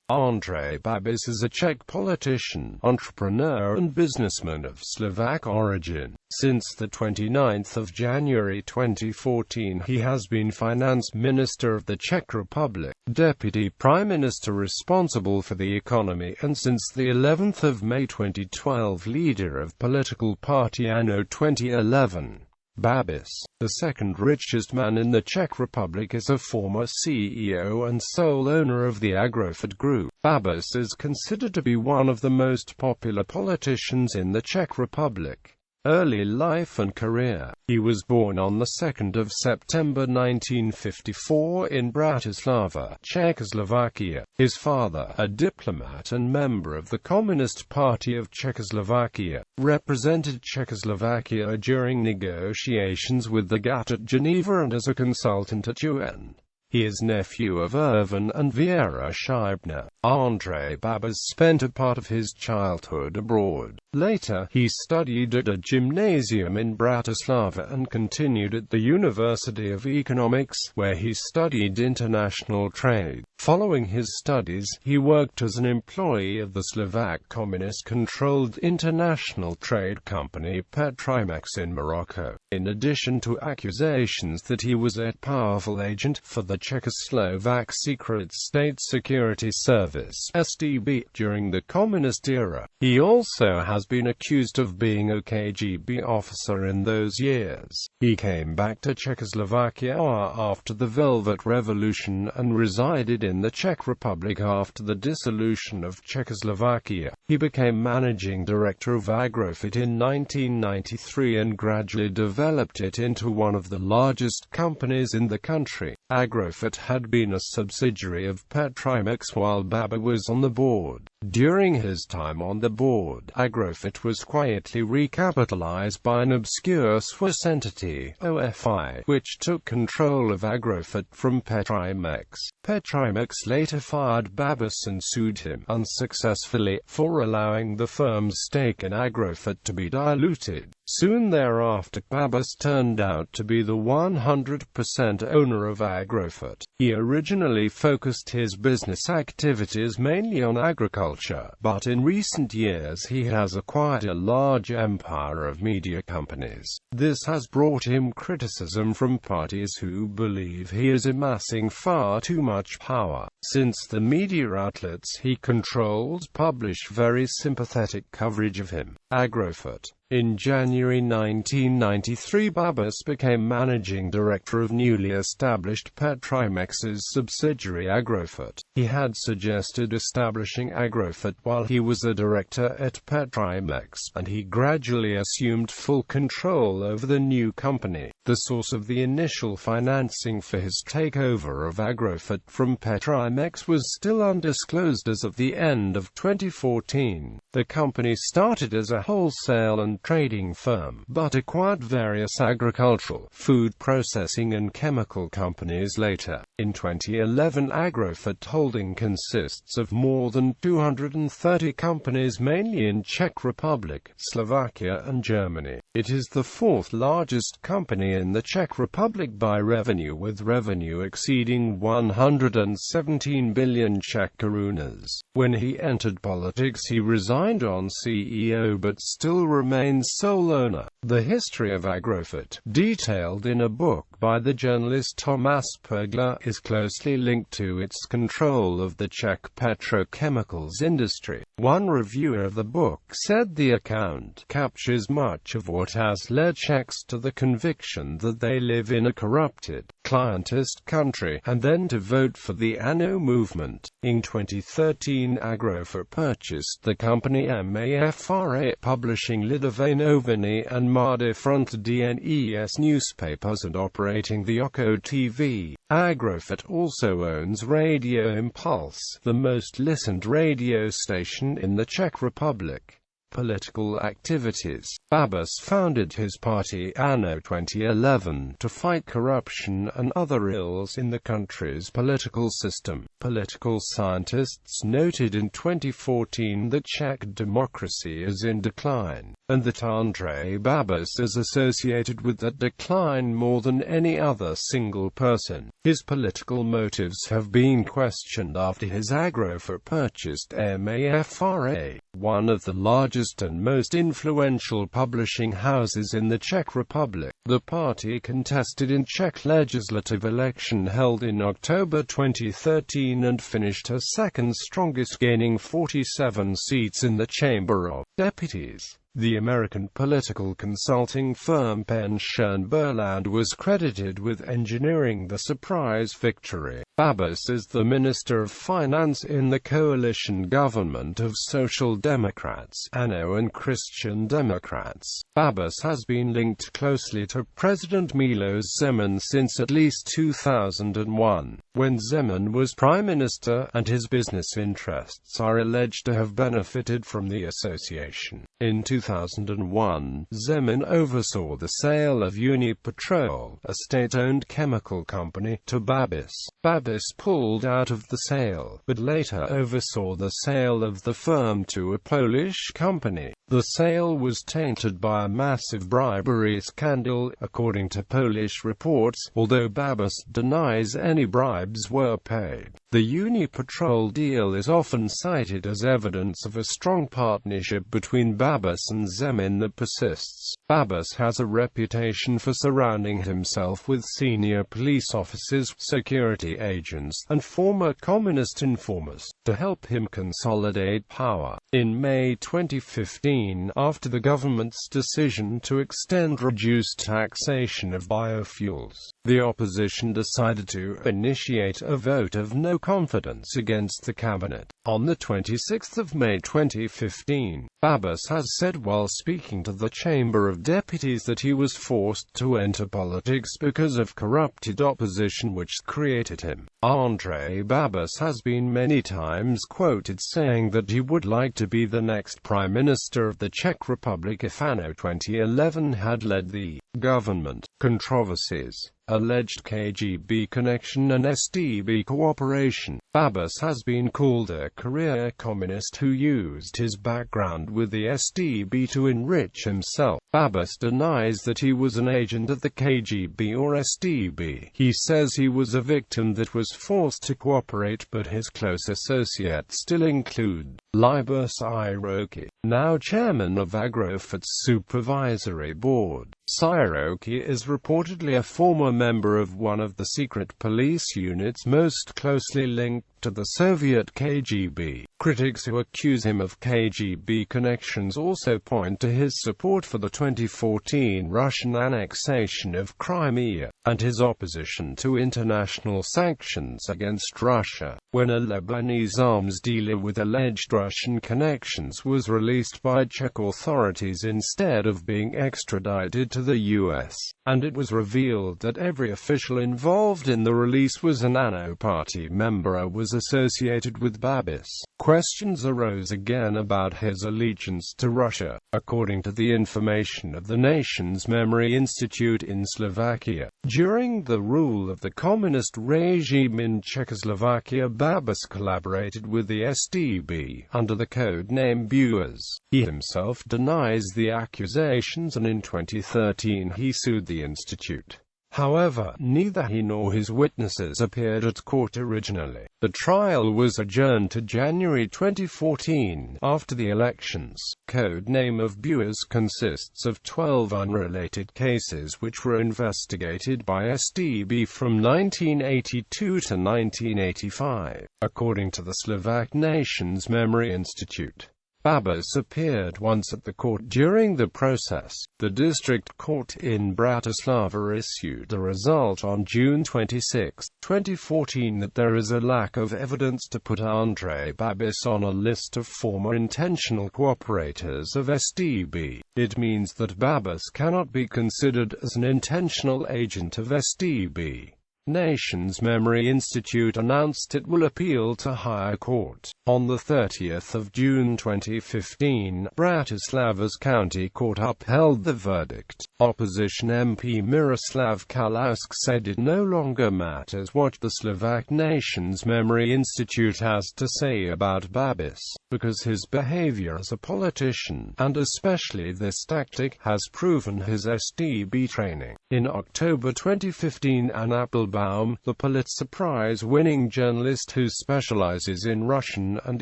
Andrej Babiš is a Czech politician, entrepreneur and businessman of Slovak origin. Since the 29th of January 2014 he has been Finance Minister of the Czech Republic, Deputy Prime Minister responsible for the economy, and since the 11th of May 2012 leader of political party Anno 2011. Babiš, the second richest man in the Czech Republic, is a former CEO and sole owner of the Agrofert group. Babiš is considered to be one of the most popular politicians in the Czech Republic. Early life and career. He was born on the 2nd of September 1954 in Bratislava, Czechoslovakia. His father, a diplomat and member of the Communist Party of Czechoslovakia, represented Czechoslovakia during negotiations with the GATT at Geneva and as a consultant at UN. He is nephew of Irvin and Věra Scheibner. Andrej Babiš spent a part of his childhood abroad. Later, he studied at a gymnasium in Bratislava and continued at the University of Economics, where he studied international trade. Following his studies, he worked as an employee of the Slovak communist-controlled international trade company Petrimex in Morocco. In addition to accusations that he was a powerful agent for the Czechoslovak Secret State Security Service (SDB) during the communist era, he also has been accused of being a KGB officer in those years. He came back to Czechoslovakia after the Velvet Revolution and resided in the Czech Republic after the dissolution of Czechoslovakia. He became managing director of Agrofert in 1993 and gradually developed it into one of the largest companies in the country. Agrofert had been a subsidiary of Petrimex while Babiš was on the board. During his time on the board, Agrofert was quietly recapitalized by an obscure Swiss entity, OFI, which took control of Agrofert from Petrimex. Petrimex later fired Babiš and sued him, unsuccessfully, for allowing the firm's stake in Agrofert to be diluted. Soon thereafter, Babiš turned out to be the 100% owner of Agrofert. He originally focused his business activities mainly on agriculture, but in recent years he has acquired a large empire of media companies. This has brought him criticism from parties who believe he is amassing far too much power, since the media outlets he controls publish very sympathetic coverage of him. Agrofert. In January 1993 Babiš became managing director of newly established Petrimex's subsidiary Agrofert. He had suggested establishing Agrofert while he was a director at Petrimex, and he gradually assumed full control over the new company. The source of the initial financing for his takeover of Agrofert from Petrimex was still undisclosed as of the end of 2014. The company started as a wholesale and trading firm, but acquired various agricultural, food processing and chemical companies later. In 2011, Agrofert holding consists of more than 230 companies mainly in Czech Republic, Slovakia and Germany. It is the fourth largest company in the Czech Republic by revenue, with revenue exceeding 117 billion Czech korunas. When he entered politics he resigned on CEO but still remains sole owner. The history of Agrofert, detailed in a book by the journalist Tomáš Pergla, is closely linked to its control of the Czech petrochemicals industry. One reviewer of the book said the account captures much of what has led Czechs to the conviction that they live in a corrupted, clientist country, and then to vote for the ANO movement. In 2013 Agrofert purchased the company MAFRA, publishing Lidové noviny and Mladé Front DNES newspapers and operating the Oko TV. Agrofert also owns Radio Impulse, the most listened radio station in the Czech Republic. Political activities. Babiš founded his party anno 2011 to fight corruption and other ills in the country's political system. Political scientists noted in 2014 that Czech democracy is in decline, and that Andrej Babiš is associated with that decline more than any other single person. His political motives have been questioned after his Agrofert purchased MAFRA, one of the largest and most influential publishing houses in the Czech Republic. The party contested in Czech legislative election held in October 2013 and finished as second strongest, gaining 47 seats in the Chamber of Deputies. The American political consulting firm Penn Schoenberland was credited with engineering the surprise victory. Babiš is the Minister of Finance in the coalition government of Social Democrats, ANO and Christian Democrats. Babiš has been linked closely to President Miloš Zeman since at least 2001, when Zeman was Prime Minister, and his business interests are alleged to have benefited from the association. In 2001, Zeman oversaw the sale of Unipetrol, a state-owned chemical company, to Babiš. Babiš pulled out of the sale, but later oversaw the sale of the firm to a Polish company. The sale was tainted by a massive bribery scandal, according to Polish reports, although Babiš denies any bribes were paid. The Unipetrol deal is often cited as evidence of a strong partnership between Babiš and Zeman that persists. Babiš has a reputation for surrounding himself with senior police officers, security agents, and former communist informers, to help him consolidate power. In May 2015, after the government's decision to extend reduced taxation of biofuels, the opposition decided to initiate a vote of no confidence against the cabinet. On the 26th of May 2015, Babiš has said while speaking to the Chamber of Deputies that he was forced to enter politics because of corrupted opposition which created him. Andrej Babiš has been many times quoted saying that he would like to be the next Prime Minister of the Czech Republic if anno 2011 had led the government. Controversies. Alleged KGB connection and SDB cooperation. Babiš has been called a career communist who used his background with the SDB to enrich himself. Babiš denies that he was an agent of the KGB or SDB. He says he was a victim that was forced to cooperate, but his close associates still include Libor Siroky, now chairman of Agrofert's supervisory board. Siroky is reportedly a former member of one of the secret police units most closely linked to the Soviet KGB. Critics who accuse him of KGB connections also point to his support for the 2014 Russian annexation of Crimea, and his opposition to international sanctions against Russia, when a Lebanese arms dealer with alleged Russian connections was released by Czech authorities instead of being extradited to the US, and it was revealed that every official involved in the release was an ANO party member or was associated with Babiš. Questions arose again about his allegiance to Russia, according to the information of the nation's Memory Institute in Slovakia. During the rule of the communist regime in Czechoslovakia, Babiš collaborated with the SDB under the code name Buas. He himself denies the accusations, and in 2013 he sued the institute. However, neither he nor his witnesses appeared at court originally. The trial was adjourned to January 2014, after the elections. Code name of Buas consists of 12 unrelated cases which were investigated by SDB from 1982 to 1985, according to the Slovak Nation's Memory Institute. Babiš appeared once at the court during the process. The district court in Bratislava issued a result on June 26, 2014 that there is a lack of evidence to put Andrej Babiš on a list of former intentional cooperators of SDB. It means that Babiš cannot be considered as an intentional agent of SDB. Nations Memory Institute announced it will appeal to higher court. On the 30th of June 2015, Bratislav's county court upheld the verdict. Opposition MP Miroslav Kalousek said it no longer matters what the Slovak Nations Memory Institute has to say about Babiš, because his behavior as a politician, and especially this tactic, has proven his STB training. In October 2015, Anne Applebaum, the Pulitzer Prize-winning journalist who specializes in Russian and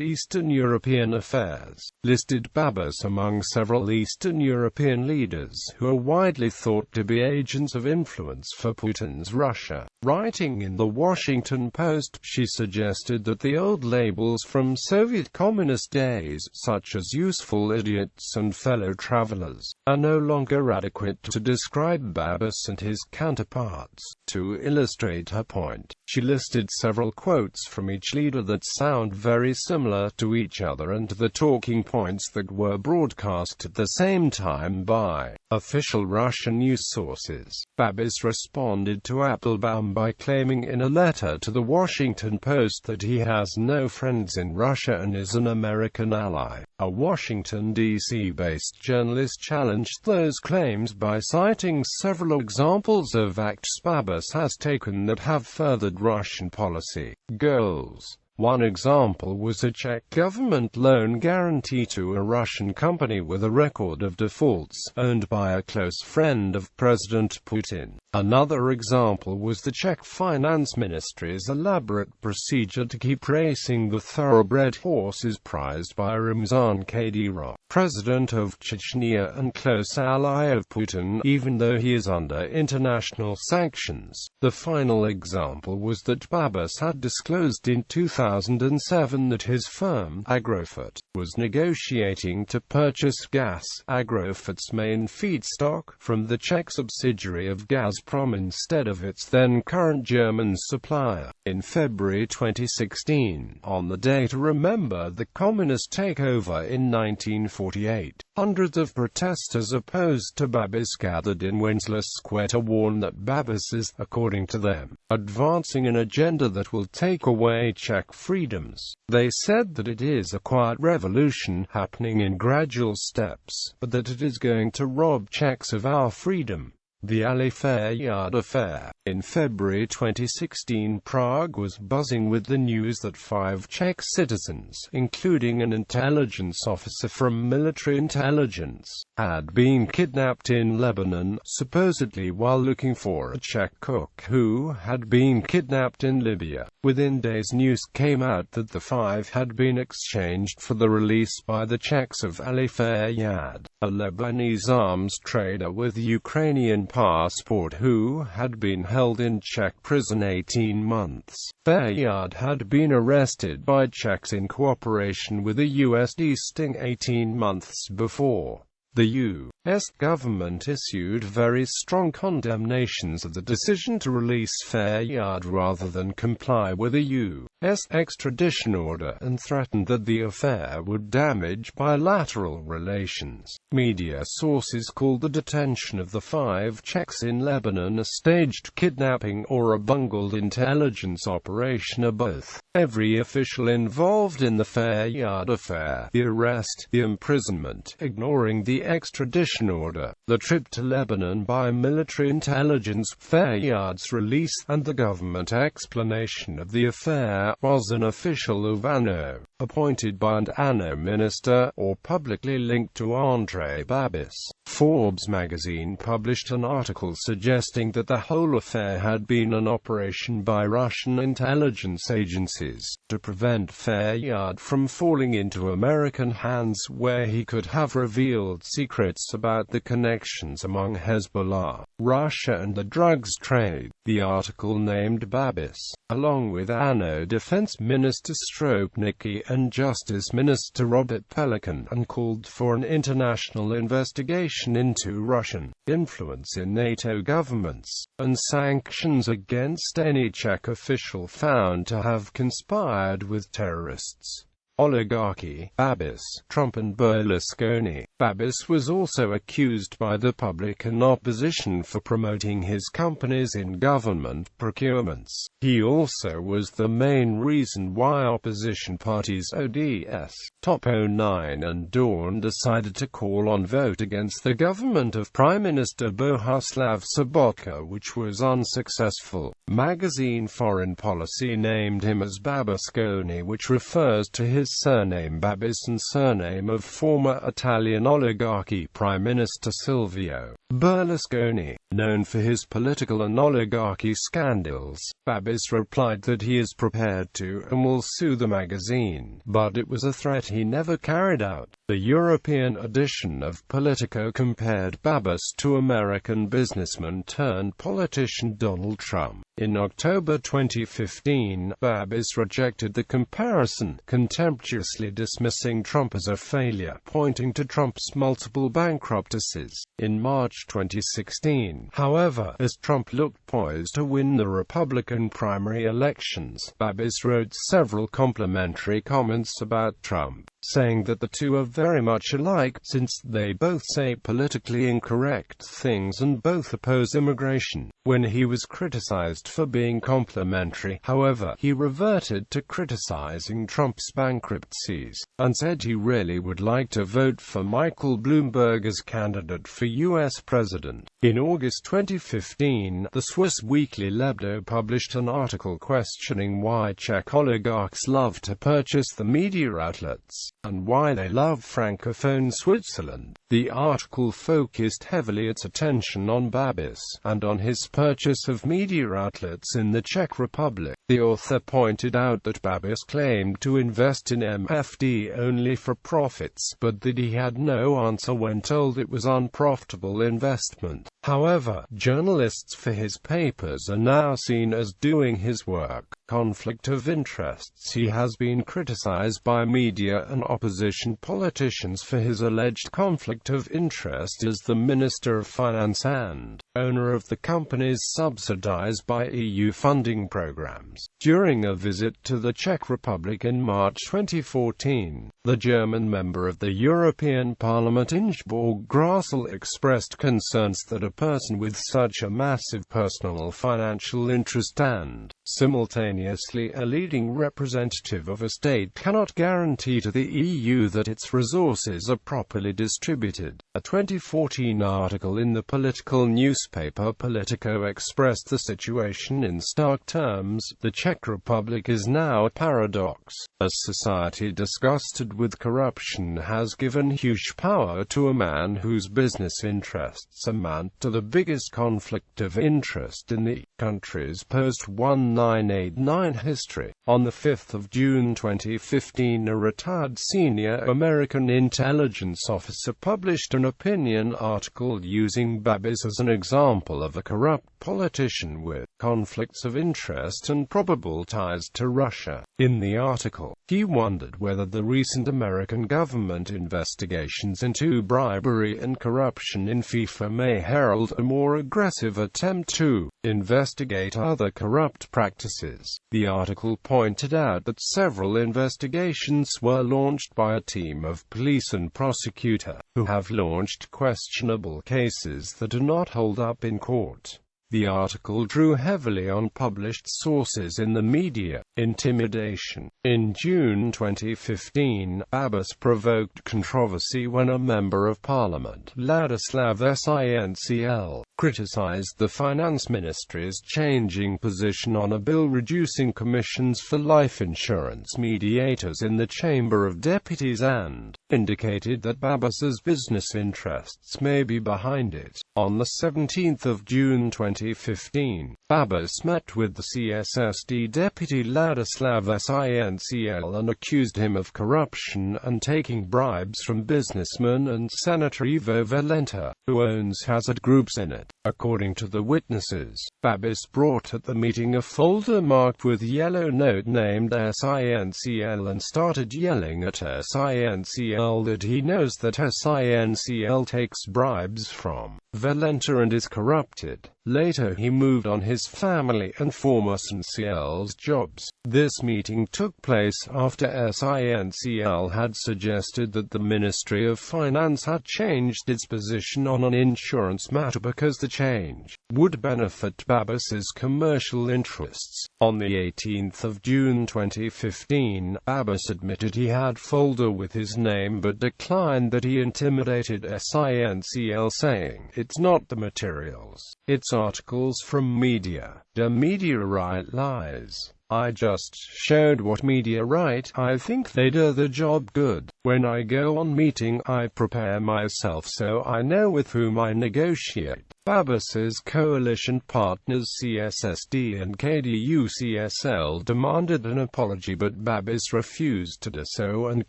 Eastern European affairs, listed Babiš among several Eastern European leaders who are widely thought to be agents of influence for Putin's Russia. Writing in The Washington Post, she suggested that the old labels from Soviet communist days, such as useful idiots and fellow travelers, are no longer adequate to describe Babiš and his counterparts. To illustrate her point, she listed several quotes from each leader that sound very similar to each other and the talking points that were broadcast at the same time by official Russian news sources. Babiš responded to Applebaum by claiming in a letter to The Washington Post that he has no friends in Russia and is an American ally. A Washington, D.C.-based journalist challenged those claims by citing several examples of acts Babiš has taken that have furthered Russian policy goals. One example was a Czech government loan guarantee to a Russian company with a record of defaults, owned by a close friend of President Putin. Another example was the Czech Finance Ministry's elaborate procedure to keep racing the thoroughbred horses prized by Ramzan Kadyrov, president of Chechnya and close ally of Putin, even though he is under international sanctions. The final example was that Babiš had disclosed in 2007 that his firm, Agrofert, was negotiating to purchase gas, Agrofert's main feedstock, from the Czech subsidiary of Gazprom instead of its then current German supplier. In February 2016, on the day to remember the communist takeover in 1948, hundreds of protesters opposed to Babiš gathered in Wenceslas Square to warn that Babiš is, according to them, advancing an agenda that will take away Czech freedoms. They said that it is a quiet revolution happening in gradual steps, but that it is going to rob Czechs of our freedom. The Agrofert Yard affair. In February 2016, Prague was buzzing with the news that 5 Czech citizens, including an intelligence officer from military intelligence, had been kidnapped in Lebanon, supposedly while looking for a Czech cook who had been kidnapped in Libya. Within days, news came out that the 5 had been exchanged for the release by the Czechs of Agrofert Yard, a Lebanese arms trader with Ukrainian passport who had been held in Czech prison 18 months. Faryad had been arrested by Czechs in cooperation with a USD sting 18 months before. The U.S. government issued very strong condemnations of the decision to release Faryad rather than comply with a U.S. extradition order, and threatened that the affair would damage bilateral relations. Media sources called the detention of the 5 Czechs in Lebanon a staged kidnapping or a bungled intelligence operation, or both. Every official involved in the Faryad affair, the arrest, the imprisonment, ignoring the extradition order, the trip to Lebanon by military intelligence, Faryad's release, and the government explanation of the affair, was an official of ANO, appointed by an ANO minister, or publicly linked to Andrej Babiš. Forbes magazine published an article suggesting that the whole affair had been an operation by Russian intelligence agencies to prevent Faryad from falling into American hands, where he could have revealed secrets about the connections among Hezbollah, Russia and the drugs trade. The article named Babiš, along with ANO Defense Minister Stropnicky and Justice Minister Robert Pelikan, and called for an international investigation into Russian influence in NATO governments, and sanctions against any Czech official found to have conspired with terrorists. oligarchy, Babiš, Trump and Berlusconi. Babiš was also accused by the public and opposition for promoting his companies in government procurements. He also was the main reason why opposition parties ODS, Top 09 and Dawn decided to call on vote against the government of Prime Minister Bohuslav Sobotka, which was unsuccessful. Magazine Foreign Policy named him as Babisconi, which refers to his surname Babiš and surname of former Italian oligarchy Prime Minister Silvio Berlusconi. Known for his political and oligarchy scandals, Babiš replied that he is prepared to and will sue the magazine, but it was a threat he never carried out. The European edition of Politico compared Babiš to American businessman turned politician Donald Trump. In October 2015, Babiš rejected the comparison, contemptuously dismissing Trump as a failure, pointing to Trump's multiple bankruptcies. In March 2016, however, as Trump looked poised to win the Republican primary elections, Babiš wrote several complimentary comments about Trump, saying that the two are very much alike, since they both say politically incorrect things and both oppose immigration. When he was criticized for being complimentary, however, he reverted to criticizing Trump's bankruptcies, and said he really would like to vote for Michael Bloomberg as candidate for U.S. president. In August 2015, the Swiss weekly Lebdo published an article questioning why Czech oligarchs love to purchase the media outlets, and why they love Francophone Switzerland. The article focused heavily its attention on Babiš, and on his purchase of media outlets in the Czech Republic. The author pointed out that Babiš claimed to invest in MFD only for profits, but that he had no answer when told it was unprofitable investment. However, journalists for his papers are now seen as doing his work. Conflict of interests. He has been criticized by media and opposition politicians for his alleged conflict of interest as the Minister of Finance and owner of the companies subsidized by EU funding programs. During a visit to the Czech Republic in March 2014, the German member of the European Parliament Ingeborg Grassel expressed concerns that a person with such a massive personal financial interest and simultaneously a leading representative of a state cannot guarantee to the EU that its resources are properly distributed. A 2014 article in the political newspaper Politico expressed the situation in stark terms. The Czech Republic is now a paradox. A society disgusted with corruption has given huge power to a man whose business interests amount to the biggest conflict of interest in the country's post-1989 history. On 5 June 2015, a retired senior American intelligence officer published an opinion article using Babiš as an example of a corrupt politician with conflicts of interest and probable ties to Russia. In the article, he wondered whether the recent American government investigations into bribery and corruption in FIFA may herald a more aggressive attempt to investigate other corrupt practices. The article pointed out that several investigations were launched by a team of police and prosecutor, who have launched questionable cases that do not hold up in court. The article drew heavily on published sources in the media. Intimidation. In June 2015, Babiš provoked controversy when a member of parliament, Ladislav Sincl, criticized the finance ministry's changing position on a bill reducing commissions for life insurance mediators in the Chamber of Deputies and indicated that Babiš's business interests may be behind it. On 17 June 2015, Babiš met with the CSSD deputy Ladislav Sincl and accused him of corruption and taking bribes from businessman and Senator Ivo Valenta, who owns hazard groups in it. According to the witnesses, Babiš brought at the meeting a folder marked with yellow note named Sincl and started yelling at Sincl that he knows that Sincl takes bribes from Valenta and is corrupted. Later he moved on his family and former SNCL's jobs. This meeting took place after SNCL had suggested that the Ministry of Finance had changed its position on an insurance matter because the change would benefit Babiš's commercial interests. On the 18th of June 2015, Babiš admitted he had folder with his name but declined that he intimidated SNCL, saying, "It's not the materials. It's articles from media. The media write lies. I just showed what media write. I think they do the job good. When I go on meeting, I prepare myself so I know with whom I negotiate." Babiš's coalition partners CSSD and KDU-CSL demanded an apology, but Babiš refused to do so and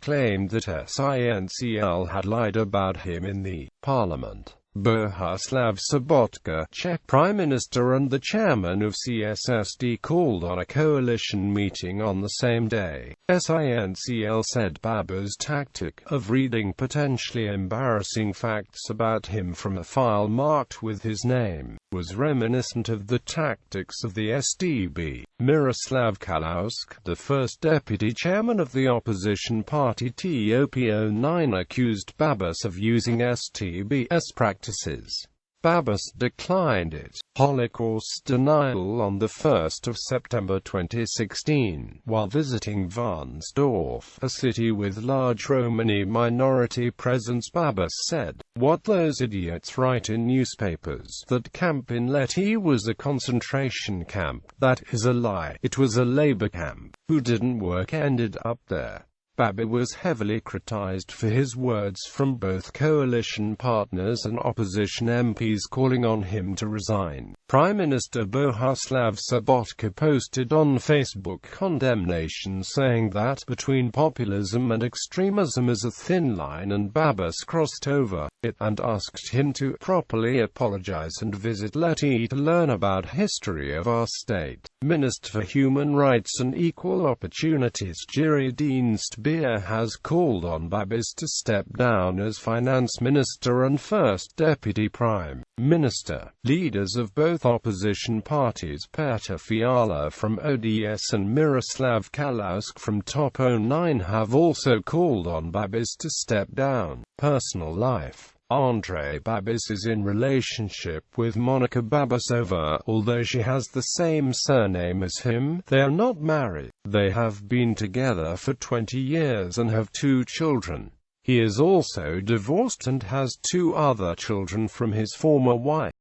claimed that SNCL had lied about him in the parliament. Bohuslav Sobotka, Czech Prime Minister and the chairman of CSSD, called on a coalition meeting on the same day. SNCL said Babiš's tactic of reading potentially embarrassing facts about him from a file marked with his name was reminiscent of the tactics of the SDB. Miroslav Kalousk, the first deputy chairman of the opposition party TOP09, accused Babiš of using STB's practices. Babiš declined it. Holocaust denial. On the 1st of September 2016, while visiting Varnsdorf, a city with large Romani minority presence, Babiš said, "What those idiots write in newspapers, that camp in Lety was a concentration camp, that is a lie. It was a labor camp. Who didn't work ended up there." Babiš was heavily criticized for his words from both coalition partners and opposition MPs calling on him to resign. Prime Minister Bohuslav Sobotka posted on Facebook condemnation, saying that between populism and extremism is a thin line and Babiš crossed over it, and asked him to properly apologize and visit Lety to learn about history of our state. Minister for Human Rights and Equal Opportunities Jiří Dienstbier has called on Babiš to step down as finance minister and first deputy prime minister. Leaders of both opposition parties, Petr Fiala from ODS and Miroslav Kalousk from TOP09, have also called on Babiš to step down. Personal life. Andrej Babiš is in relationship with Monika Babišová. Although she has the same surname as him, they are not married. They have been together for 20 years and have 2 children. He is also divorced and has 2 other children from his former wife.